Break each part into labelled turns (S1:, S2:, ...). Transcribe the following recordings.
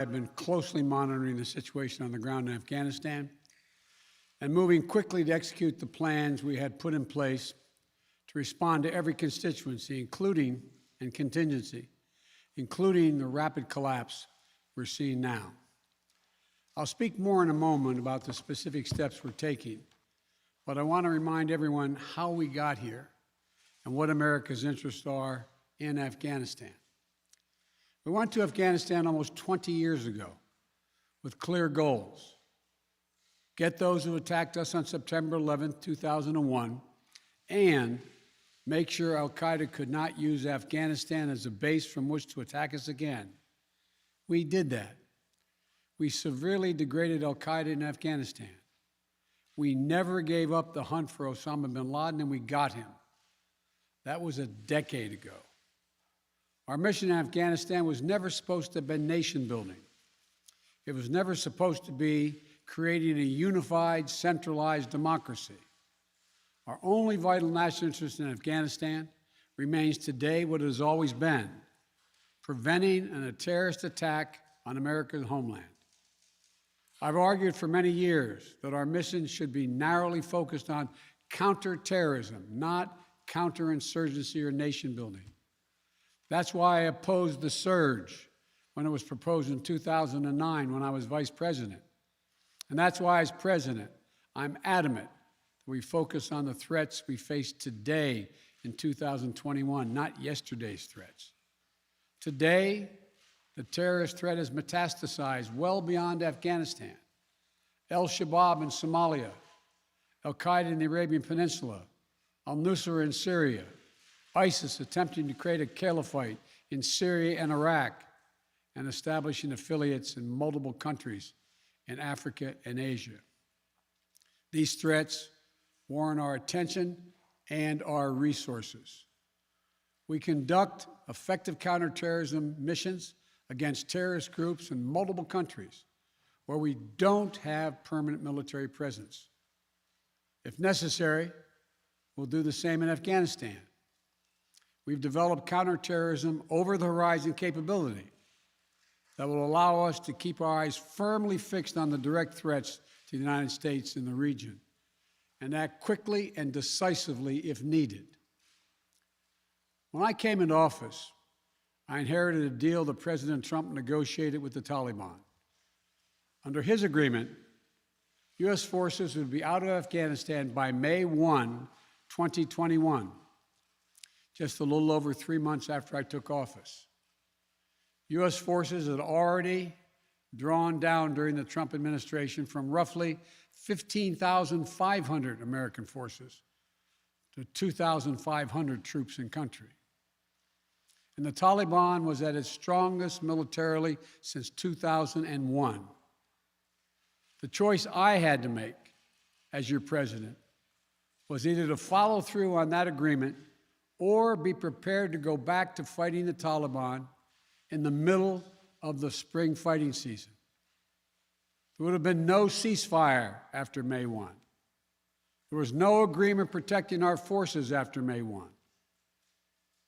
S1: have been closely monitoring the situation on the ground in Afghanistan and moving quickly to execute the plans we had put in place to respond to every constituency, including and contingency, including the rapid collapse we're seeing now. I'll speak more in a moment about the specific steps we're taking, but I want to remind everyone how we got here and what America's interests are in Afghanistan. We went to Afghanistan almost 20 years ago with clear goals. Get those who attacked us on September 11, 2001, and make sure al-Qaeda could not use Afghanistan as a base from which to attack us again. We did that. We severely degraded al-Qaeda in Afghanistan. We never gave up the hunt for Osama bin Laden, and we got him. That was a decade ago. Our mission in Afghanistan was never supposed to have been nation building. It was never supposed to be creating a unified, centralized democracy. Our only vital national interest in Afghanistan remains today what it has always been: preventing a terrorist attack on America's homeland. I've argued for many years that our mission should be narrowly focused on counterterrorism, not counterinsurgency or nation building. That's why I opposed the surge when it was proposed in 2009 when I was vice president. And that's why, as president, I'm adamant that we focus on the threats we face today in 2021, not yesterday's threats. Today, the terrorist threat has metastasized well beyond Afghanistan. Al-Shabaab in Somalia, al-Qaeda in the Arabian Peninsula, al-Nusra in Syria, ISIS attempting to create a caliphate in Syria and Iraq, and establishing affiliates in multiple countries in Africa and Asia. These threats warrant our attention and our resources. We conduct effective counterterrorism missions against terrorist groups in multiple countries where we don't have permanent military presence. If necessary, we'll do the same in Afghanistan. We've developed counterterrorism over-the-horizon capability that will allow us to keep our eyes firmly fixed on the direct threats to the United States and the region, and act quickly and decisively if needed. When I came into office, I inherited a deal that President Trump negotiated with the Taliban. Under his agreement, U.S. forces would be out of Afghanistan by May 1, 2021, just a little over 3 months after I took office. U.S. forces had already drawn down during the Trump administration from roughly 15,500 American forces to 2,500 troops in country. And the Taliban was at its strongest militarily since 2001. The choice I had to make as your president was either to follow through on that agreement or be prepared to go back to fighting the Taliban in the middle of the spring fighting season. There would have been no ceasefire after May 1. There was no agreement protecting our forces after May 1.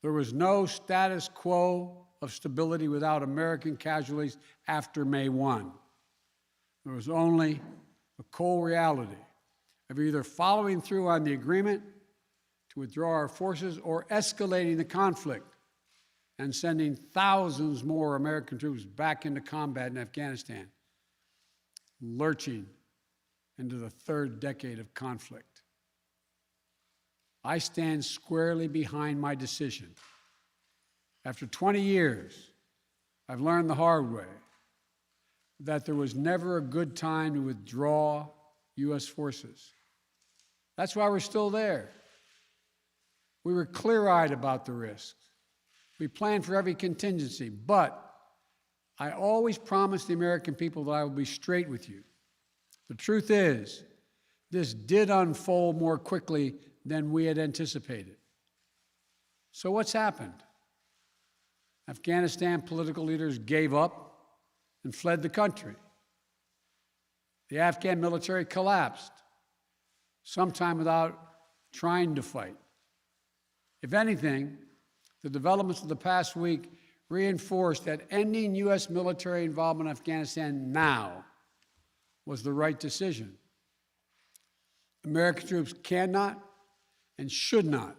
S1: There was no status quo of stability without American casualties after May 1. There was only the cold reality of either following through on the agreement to withdraw our forces or escalating the conflict and sending thousands more American troops back into combat in Afghanistan, lurching into the third decade of conflict. I stand squarely behind my decision. After 20 years, I've learned the hard way that there was never a good time to withdraw U.S. forces. That's why we're still there. We were clear-eyed about the risks. We planned for every contingency, but I always promised the American people that I would be straight with you. The truth is, this did unfold more quickly than we had anticipated. So what's happened? Afghanistan political leaders gave up and fled the country. The Afghan military collapsed, sometime without trying to fight. If anything, the developments of the past week reinforced that ending U.S. military involvement in Afghanistan now was the right decision. American troops cannot and should not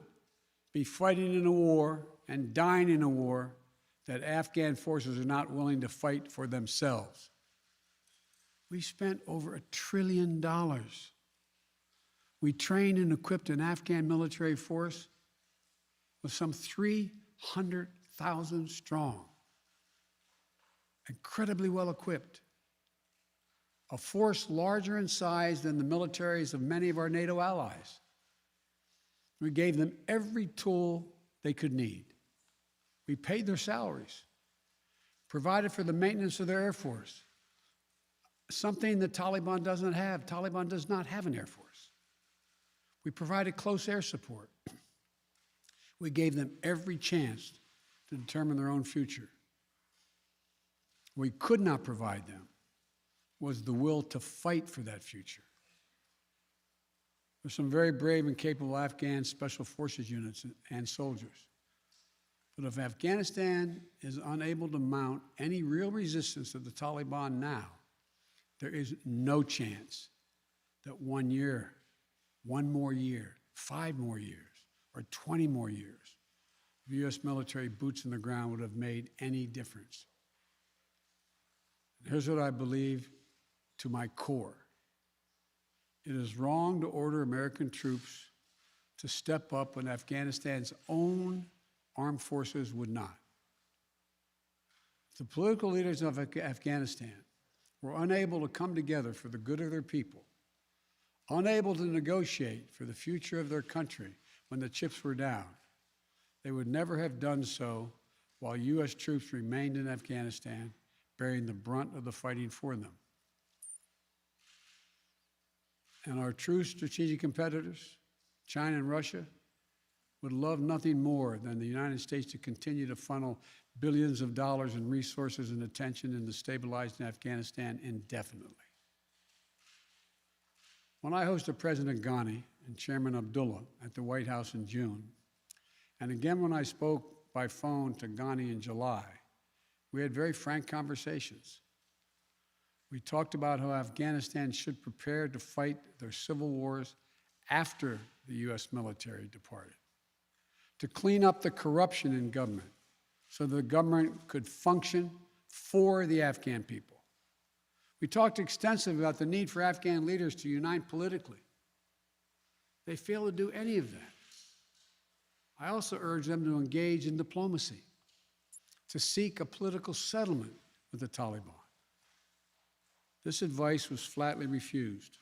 S1: be fighting in a war and dying in a war that Afghan forces are not willing to fight for themselves. We spent over $1 trillion. We trained and equipped an Afghan military force with some 300,000 strong, incredibly well equipped, a force larger in size than the militaries of many of our NATO allies. We gave them every tool they could need. We paid their salaries, provided for the maintenance of their Air Force, something the Taliban doesn't have. Taliban does not have an Air Force. We provided close air support. We gave them every chance to determine their own future. What we could not provide them was the will to fight for that future. There's some very brave and capable Afghan special forces units and soldiers. But if Afghanistan is unable to mount any real resistance to the Taliban now, there is no chance that 1 year, 1 more year, 5 more years, or 20 more years of U.S. military boots on the ground would have made any difference. And here's what I believe to my core. It is wrong to order American troops to step up when Afghanistan's own armed forces would not. If the political leaders of Afghanistan were unable to come together for the good of their people, unable to negotiate for the future of their country when the chips were down, they would never have done so while U.S. troops remained in Afghanistan, bearing the brunt of the fighting for them. And our true strategic competitors, China and Russia, would love nothing more than the United States to continue to funnel billions of dollars in resources and attention into stabilizing Afghanistan indefinitely. When I hosted President Ghani and Chairman Abdullah at the White House in June, and again when I spoke by phone to Ghani in July, we had very frank conversations. We talked about how Afghanistan should prepare to fight their civil wars after the U.S. military departed, to clean up the corruption in government so the government could function for the Afghan people. We talked extensively about the need for Afghan leaders to unite politically. They fail to do any of that. I also urged them to engage in diplomacy, to seek a political settlement with the Taliban. This advice was flatly refused.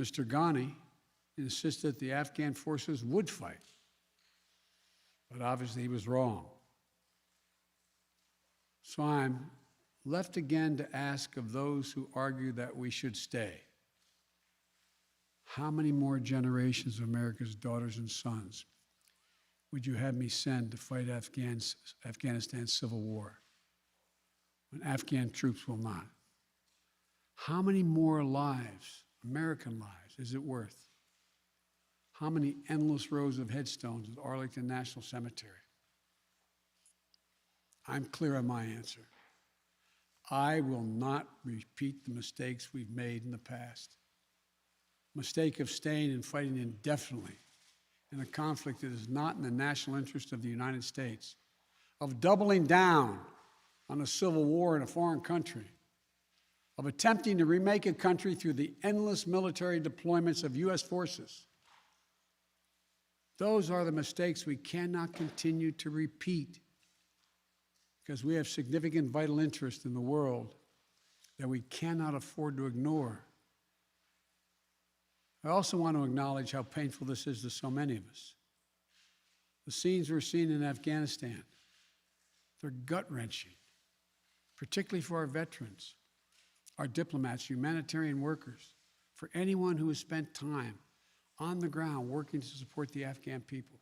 S1: Mr. Ghani insisted the Afghan forces would fight, but obviously he was wrong. So I'm left again to ask of those who argue that we should stay, how many more generations of America's daughters and sons would you have me send to fight Afghanistan's civil war when Afghan troops will not? How many more lives, American lives, is it worth? How many endless rows of headstones at Arlington National Cemetery? I'm clear on my answer. I will not repeat the mistakes we've made in the past. Mistake of staying and fighting indefinitely in a conflict that is not in the national interest of the United States, of doubling down on a civil war in a foreign country, of attempting to remake a country through the endless military deployments of U.S. forces. Those are the mistakes we cannot continue to repeat because we have significant vital interest in the world that we cannot afford to ignore. I also want to acknowledge how painful this is to so many of us. The scenes we're seeing in Afghanistan, they're gut-wrenching, particularly for our veterans, our diplomats, humanitarian workers, for anyone who has spent time on the ground working to support the Afghan people,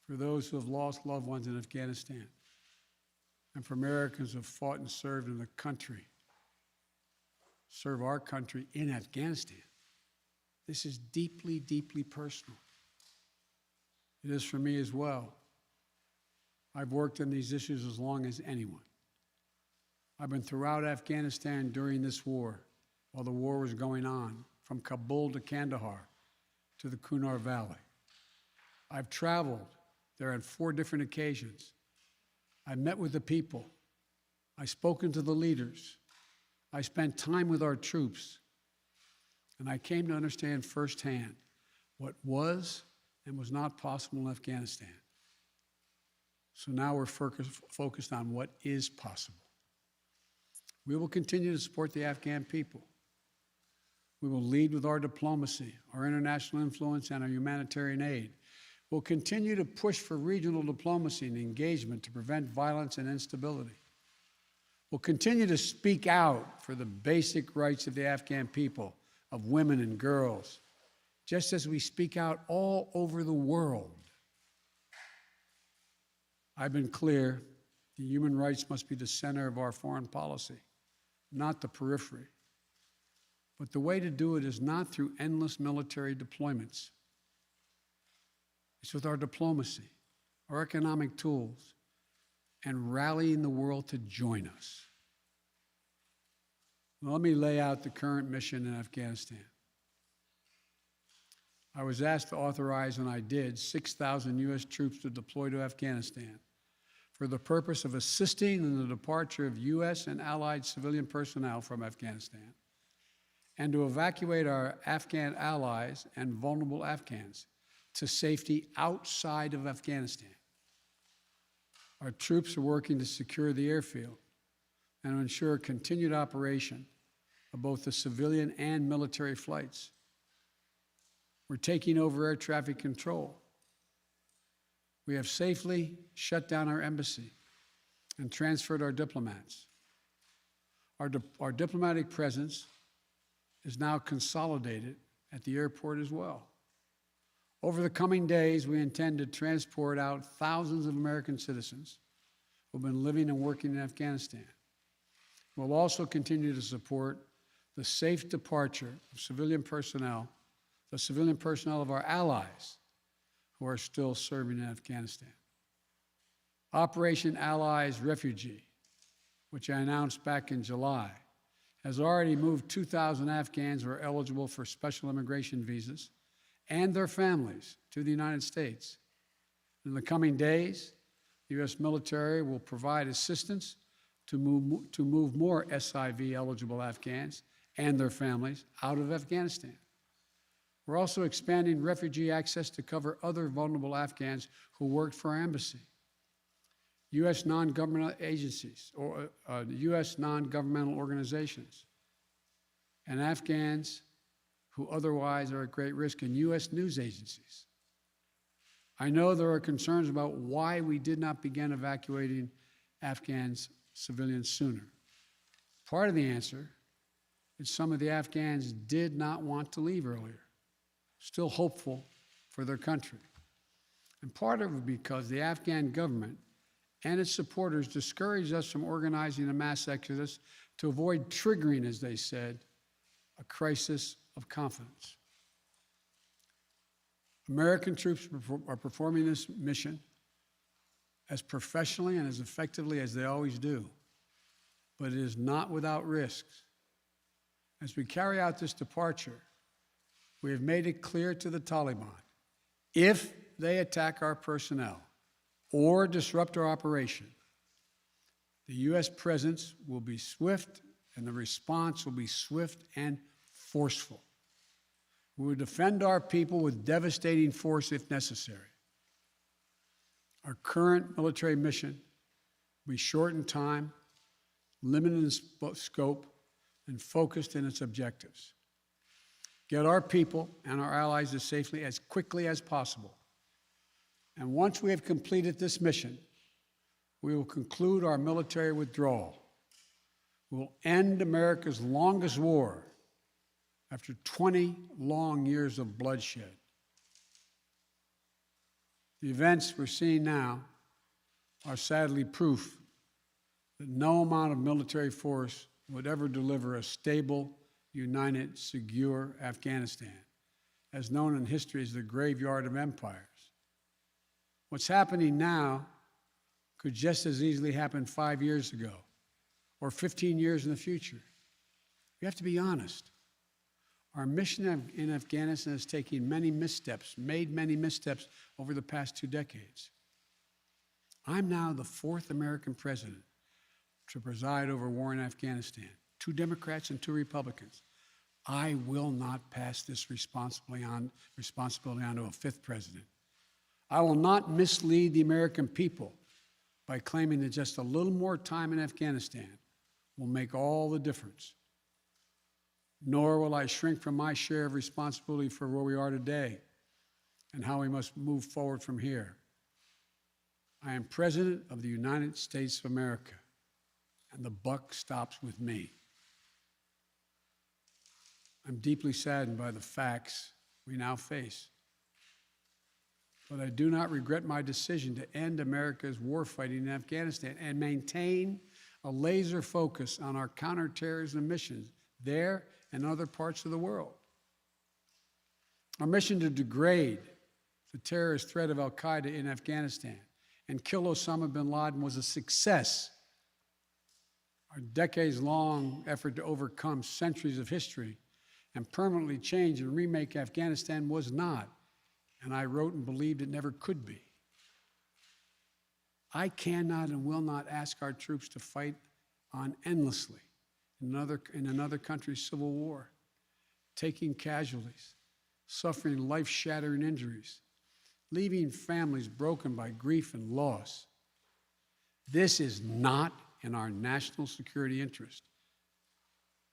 S1: for those who have lost loved ones in Afghanistan, and for Americans who have fought and served in the country, serve our country in Afghanistan. This is deeply, deeply personal. It is for me as well. I've worked on these issues as long as anyone. I've been throughout Afghanistan during this war, while the war was going on, from Kabul to Kandahar to the Kunar Valley. I've traveled there on 4 different occasions. I met with the people. I've spoken to the leaders. I spent time with our troops. And I came to understand firsthand what was and was not possible in Afghanistan. So now we're focused on what is possible. We will continue to support the Afghan people. We will lead with our diplomacy, our international influence, and our humanitarian aid. We'll continue to push for regional diplomacy and engagement to prevent violence and instability. We'll continue to speak out for the basic rights of the Afghan people, of women and girls, just as we speak out all over the world. I've been clear, the human rights must be the center of our foreign policy, not the periphery. But the way to do it is not through endless military deployments. It's with our diplomacy, our economic tools, and rallying the world to join us. Now, let me lay out the current mission in Afghanistan. I was asked to authorize, and I did, 6,000 U.S. troops to deploy to Afghanistan for the purpose of assisting in the departure of U.S. and allied civilian personnel from Afghanistan, and to evacuate our Afghan allies and vulnerable Afghans to safety outside of Afghanistan. Our troops are working to secure the airfield and to ensure continued operation of both the civilian and military flights. We're taking over air traffic control. We have safely shut down our embassy and transferred our diplomats. Our diplomatic presence is now consolidated at the airport as well. Over the coming days, we intend to transport out thousands of American citizens who have been living and working in Afghanistan. We'll also continue to support the safe departure of civilian personnel, the civilian personnel of our allies who are still serving in Afghanistan. Operation Allies Refugee, which I announced back in July, has already moved 2,000 Afghans who are eligible for special immigration visas and their families to the United States. In the coming days, the U.S. military will provide assistance to move more SIV-eligible Afghans and their families out of Afghanistan. We're also expanding refugee access to cover other vulnerable Afghans who worked for our embassy, U.S. non-governmental agencies, or U.S. non-governmental organizations, and Afghans who otherwise are at great risk, in U.S. news agencies. I know there are concerns about why we did not begin evacuating Afghans civilians sooner. Part of the answer is some of the Afghans did not want to leave earlier, still hopeful for their country. And part of it because the Afghan government and its supporters discouraged us from organizing a mass exodus to avoid triggering, as they said, a crisis of confidence. American troops are performing this mission as professionally and as effectively as they always do, but it is not without risks. As we carry out this departure, we have made it clear to the Taliban, if they attack our personnel or disrupt our operation, the U.S. presence will be swift and the response will be swift and forceful. We will defend our people with devastating force if necessary. Our current military mission will be short in time, limited in scope, and focused in its objectives. Get our people and our allies to safety as quickly as possible. And once we have completed this mission, we will conclude our military withdrawal. We will end America's longest war after 20 long years of bloodshed. The events we're seeing now are sadly proof that no amount of military force would ever deliver a stable, united, secure Afghanistan, as known in history as the graveyard of empires. What's happening now could just as easily happen 5 years ago or 15 years in the future. We have to be honest. Our mission in Afghanistan has taken many missteps, made many missteps over the past 2 decades. I'm now the 4th American president to preside over war in Afghanistan, 2 Democrats and 2 Republicans. I will not pass this responsibility on to a 5th president. I will not mislead the American people by claiming that just a little more time in Afghanistan will make all the difference. Nor will I shrink from my share of responsibility for where we are today and how we must move forward from here. I am President of the United States of America, and the buck stops with me. I'm deeply saddened by the facts we now face, but I do not regret my decision to end America's warfighting in Afghanistan and maintain a laser focus on our counterterrorism missions there and other parts of the world. Our mission to degrade the terrorist threat of al-Qaeda in Afghanistan and kill Osama bin Laden was a success. Our decades-long effort to overcome centuries of history and permanently change and remake Afghanistan was not, and I wrote and believed it never could be. I cannot and will not ask our troops to fight on endlessly in another country's civil war, taking casualties, suffering life-shattering injuries, leaving families broken by grief and loss. This is not in our national security interest.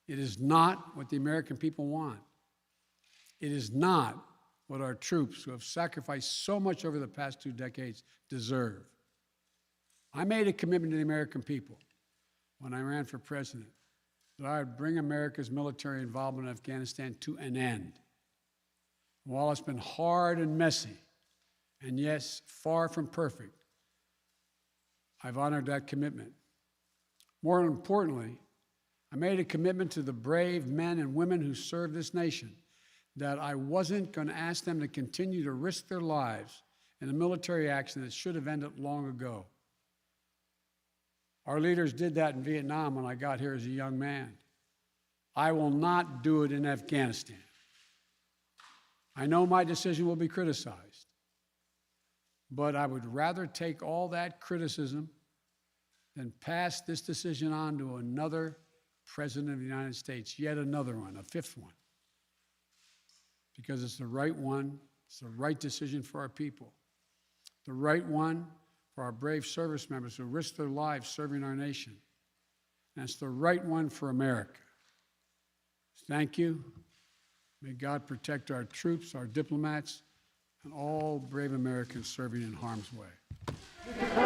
S1: It is not what the American people want. It is not what our troops, who have sacrificed so much over the past 2 decades, deserve. I made a commitment to the American people when I ran for president that I would bring America's military involvement in Afghanistan to an end. While it's been hard and messy, and yes, far from perfect, I've honored that commitment. More importantly, I made a commitment to the brave men and women who serve this nation that I wasn't going to ask them to continue to risk their lives in a military action that should have ended long ago. Our leaders did that in Vietnam when I got here as a young man. I will not do it in Afghanistan. I know my decision will be criticized, but I would rather take all that criticism than pass this decision on to another president of the United States, yet another one, a 5th one, because it's the right one, it's the right decision for our people, the right one for our brave service members who risk their lives serving our nation, and it's the right one for America. Thank you. May God protect our troops, our diplomats, and all brave Americans serving in harm's way.